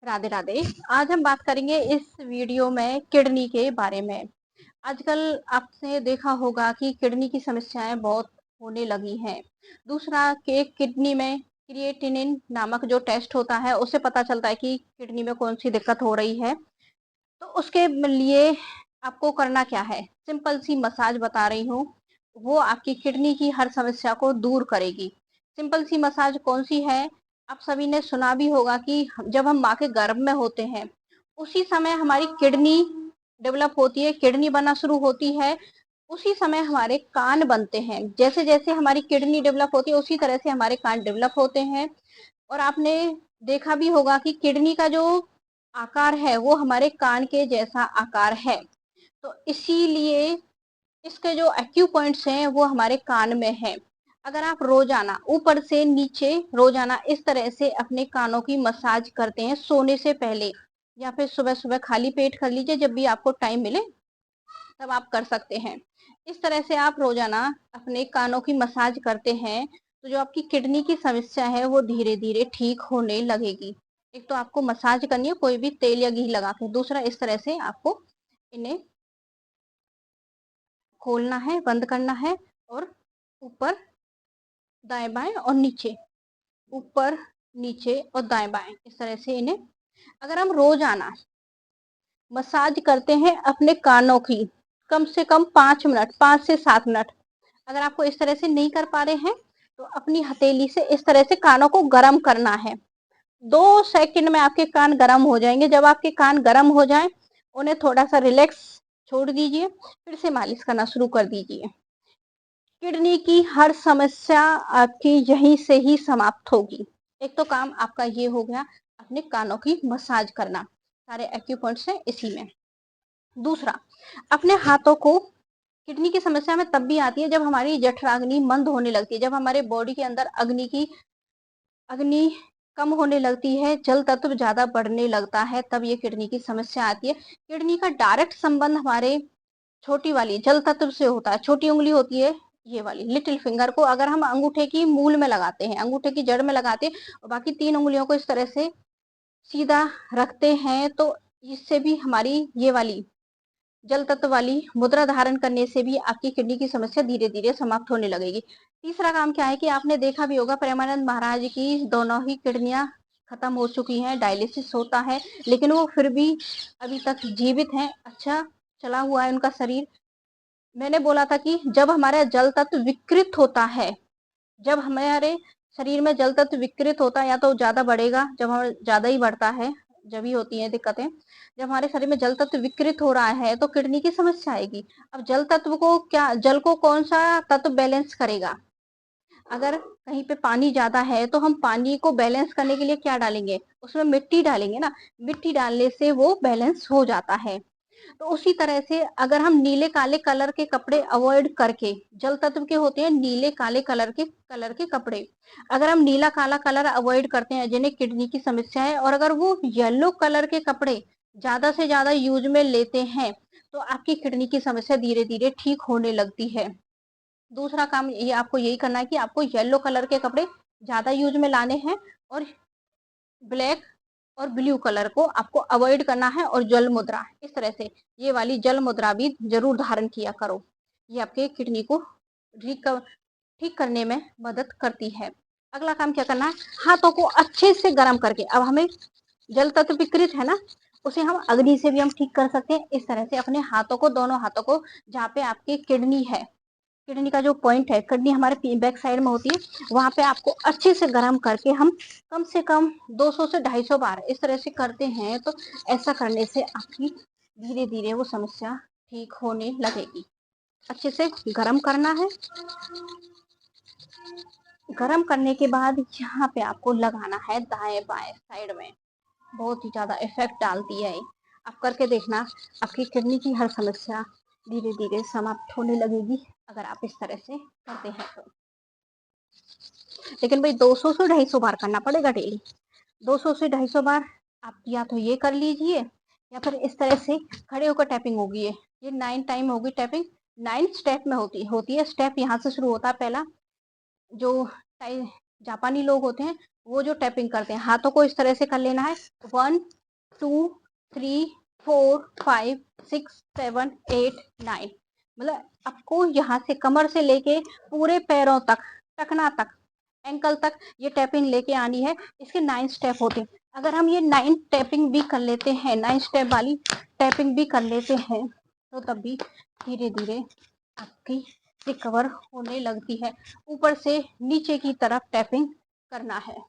राधे राधे। आज हम बात करेंगे इस वीडियो में किडनी के बारे में। आजकल आपने देखा होगा कि किडनी की समस्याएं बहुत होने लगी हैं। दूसरा कि किडनी में क्रिएटिनिन नामक जो टेस्ट होता है उससे पता चलता है कि किडनी में कौन सी दिक्कत हो रही है। तो उसके लिए आपको करना क्या है, सिंपल सी मसाज बता रही हूँ। वो आपकी किडनी की हर समस्या को दूर करेगी। सिंपल सी मसाज कौन सी है? आप सभी ने सुना भी होगा कि जब हम माँ के गर्भ में होते हैं उसी समय हमारी किडनी डेवलप होती है, किडनी बनना शुरू होती है। उसी समय हमारे कान बनते हैं। जैसे जैसे हमारी किडनी डेवलप होती है उसी तरह से हमारे कान डेवलप होते हैं। और आपने देखा भी होगा कि किडनी का जो आकार है वो हमारे कान के जैसा आकार है। तो इसीलिए इसके जो एक्यू पॉइंट्स हैं वो हमारे कान में है। अगर आप रोजाना ऊपर से नीचे रोजाना इस तरह से अपने कानों की मसाज करते हैं सोने से पहले या फिर सुबह सुबह खाली पेट कर लीजिए, जब भी आपको टाइम मिले तब आप कर सकते हैं। इस तरह से आप रोजाना अपने कानों की मसाज करते हैं तो जो आपकी किडनी की समस्या है वो धीरे धीरे ठीक होने लगेगी। एक तो आपको मसाज करनी है कोई भी तेल या घी लगा के, दूसरा इस तरह से आपको इन्हें खोलना है, बंद करना है और ऊपर दाएं बाएं और नीचे, ऊपर नीचे और दाएं बाएं इस तरह से इन्हें अगर हम रोजाना मसाज करते हैं अपने कानों की कम से कम 5 मिनट, 5 से 7 मिनट। अगर आपको इस तरह से नहीं कर पा रहे हैं तो अपनी हथेली से इस तरह से कानों को गर्म करना है। 2 सेकंड में आपके कान गर्म हो जाएंगे। जब आपके कान गर्म हो जाए उन्हें थोड़ा सा रिलैक्स छोड़ दीजिए, फिर से मालिश करना शुरू कर दीजिए। किडनी की हर समस्या आपकी यहीं से ही समाप्त होगी। एक तो काम आपका ये हो गया अपने कानों की मसाज करना, सारे एक्यूपॉइंट्स हैं इसी में। दूसरा, अपने हाथों को, किडनी की समस्या में तब भी आती है जब हमारी जठराग्नि मंद होने लगती है, जब हमारे बॉडी के अंदर अग्नि कम होने लगती है, जल तत्व ज्यादा बढ़ने लगता है, तब ये किडनी की समस्या आती है। किडनी का डायरेक्ट संबंध हमारे छोटी वाली जल तत्व से होता है। छोटी उंगली होती है ये वाली लिटिल फिंगर को अगर हम अंगूठे की मूल में लगाते हैं, अंगूठे की जड़ में लगाते हैं और बाकी 3 उंगलियों को इस तरह से सीधा रखते हैं तो इससे भी हमारी ये वाली जल तत्व वाली मुद्रा धारण करने से भी आपकी किडनी की समस्या धीरे धीरे समाप्त होने लगेगी। तीसरा काम क्या है कि आपने देखा भी होगा प्रेमानंद महाराज की दोनों ही किडनियां खत्म हो चुकी हैं, डायलिसिस होता है, लेकिन वो फिर भी अभी तक जीवित हैं, अच्छा चला हुआ है उनका शरीर। मैंने बोला था कि जब हमारा जल तत्व विकृत होता है, जब हमारे शरीर में जल तत्व विकृत होता है या तो ज्यादा बढ़ेगा, जब हमारा ज्यादा ही बढ़ता है जब ही होती है दिक्कतें। जब हमारे शरीर में जल तत्व विकृत हो रहा है तो किडनी की समस्या आएगी। अब जल तत्व को क्या, जल को कौन सा तत्व बैलेंस करेगा? अगर कहीं पे पानी ज्यादा है तो हम पानी को बैलेंस करने के लिए क्या डालेंगे? उसमें मिट्टी डालेंगे ना। मिट्टी डालने से वो बैलेंस हो जाता है। तो उसी तरह से अगर हम नीले काले कलर के कपड़े अवॉइड करके, जल तत्व के होते हैं नीले काले कलर के कपड़े, अगर हम नीला काला कलर अवॉइड करते हैं जिन्हें किडनी की समस्या है, और अगर वो येलो कलर के कपड़े ज्यादा से ज्यादा यूज में लेते हैं तो आपकी किडनी की समस्या धीरे धीरे ठीक होने लगती है। दूसरा काम ये आपको यही करना है कि आपको येलो कलर के कपड़े ज्यादा यूज में लाने हैं और ब्लैक और ब्लू कलर को आपको अवॉइड करना है। और जल मुद्रा इस तरह से ये वाली जल मुद्रा भी जरूर धारण किया करो। ये आपके किडनी को ठीक करने में मदद करती है। अगला काम क्या करना है, हाथों को अच्छे से गर्म करके, अब हमें जल तत्व विकृत है ना, उसे हम अग्नि से भी हम ठीक कर सकते हैं। इस तरह से अपने हाथों को, दोनों हाथों को, जहाँ पे आपकी किडनी है, किडनी का जो पॉइंट है, किडनी हमारे बैक साइड में होती है, वहां पे आपको अच्छे से गर्म करके हम कम से कम 200 से 250 बार इस तरह से करते हैं। तो ऐसा करने से आपकी धीरे धीरे वो समस्या ठीक होने लगेगी। अच्छे से गर्म करना है। गर्म करने के बाद यहाँ पे आपको लगाना है दाएं बाएं साइड में। बहुत ही ज्यादा इफेक्ट डालती है। आप करके देखना, आपकी किडनी की हर समस्या धीरे धीरे समाप्त होने लगेगी अगर आप इस तरह से करते हैं तो। लेकिन भाई 200 से 250 बार करना पड़ेगा डेली। 200 से 250 बार आप या तो ये कर लीजिए या फिर इस तरह से खड़े होकर टैपिंग होगी। ये 9 टाइम होगी टैपिंग। 9 स्टेप में होती है। स्टेप यहाँ से शुरू होता है। पहला जो जापानी लोग होते हैं वो जो टैपिंग करते हैं, हाथों को इस तरह से कर लेना है, 1 2 3 4 5 6 7 8 9, मतलब आपको यहाँ से कमर से लेके पूरे पैरों तक, टखना तक, एंकल तक ये टैपिंग लेके आनी है। इसके 9 स्टेप होते हैं। अगर हम ये 9 टैपिंग भी कर लेते हैं, 9 स्टेप वाली टैपिंग भी कर लेते हैं, तो तब भी धीरे धीरे आपकी रिकवर होने लगती है। ऊपर से नीचे की तरफ टैपिंग करना है।